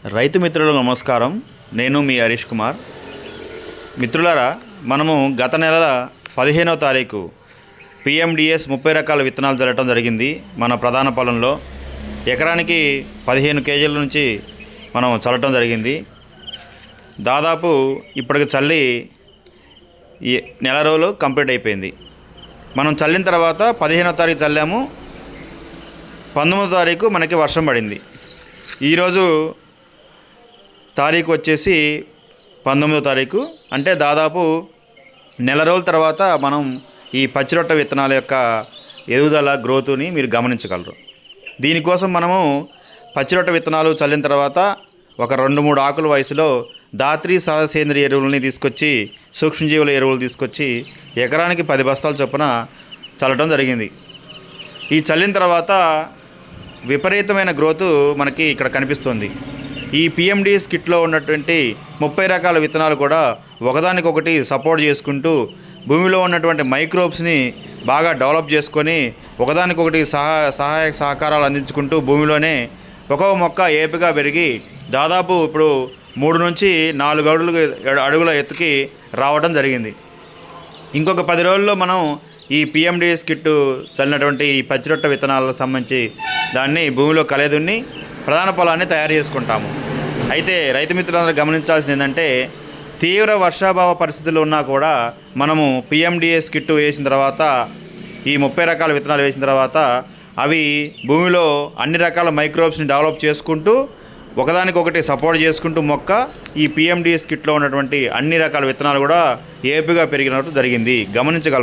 రైతు మిత్రులకు నమస్కారం. నేను మీ హరీష్ కుమార్. మిత్రులారా, మనము గత నెల 15వ తారీఖు PMDS 30 రకాల విత్తనాలు చల్లటం జరిగింది. మన ప్రధాన పొలంలో ఎకరానికి 15 కేజీల నుంచి మనం చల్లటం జరిగింది. దాదాపు ఇప్పటికి చల్లి ఈ నెల రోజులు కంప్లీట్ అయిపోయింది. మనం చల్లిన తర్వాత 15వ తారీఖు చల్లాము. 19వ తారీఖు మనకి వర్షం పడింది. ఈరోజు తారీఖు వచ్చేసి 19వ తారీఖు, అంటే దాదాపు నెల రోజుల తర్వాత మనం ఈ పచ్చిరొట్ట విత్తనాల యొక్క ఎదుగుదల గ్రోత్ని మీరు గమనించగలరు. దీనికోసం మనము పచ్చిరొట్ట విత్తనాలు చల్లిన తర్వాత ఒక 2-3 ఆకుల వయసులో ధాత్రి సహజ సేంద్రియ ఎరువులని తీసుకొచ్చి, సూక్ష్మజీవుల ఎరువులు తీసుకొచ్చి ఎకరానికి 10 బస్తాల చొప్పున చల్లటం జరిగింది. ఈ చల్లిన తర్వాత విపరీతమైన గ్రోత్ మనకి ఇక్కడ కనిపిస్తుంది. ఈ PMDS కిట్లో ఉన్నటువంటి 30 రకాల విత్తనాలు కూడా ఒకదానికొకటి సపోర్ట్ చేసుకుంటూ భూమిలో ఉన్నటువంటి మైక్రోబ్స్ని బాగా డెవలప్ చేసుకొని ఒకదానికొకటి సహాయ సహకారాలు అందించుకుంటూ భూమిలోనే ఒక్కో మొక్క ఏపుగా పెరిగి దాదాపు ఇప్పుడు 3 నుంచి 4 అడుగుల ఎత్తుకి రావడం జరిగింది. ఇంకొక 10 రోజుల్లో మనం ఈ PMDS కిట్టు చల్లినటువంటి ఈ పచ్చిరొట్ట విత్తనాలకు సంబంధించి దాన్ని భూమిలో కలెదున్ని ప్రధాన పొలాన్ని తయారు చేసుకుంటాము. అయితే రైతు మిత్రులందరూ గమనించాల్సింది ఏంటంటే, తీవ్ర వర్షాభావ పరిస్థితులు ఉన్నా కూడా మనము PMDS కిట్టు వేసిన తర్వాత, ఈ 30 రకాల విత్తనాలు వేసిన తర్వాత అవి భూమిలో అన్ని రకాల మైక్రోబ్స్ని డెవలప్ చేసుకుంటూ ఒకదానికొకటి సపోర్ట్ చేసుకుంటూ మొక్క ఈ PMDS కిట్లో ఉన్నటువంటి అన్ని రకాల విత్తనాలు కూడా ఏపుగా పెరిగినట్టు జరిగింది. గమనించగలరు.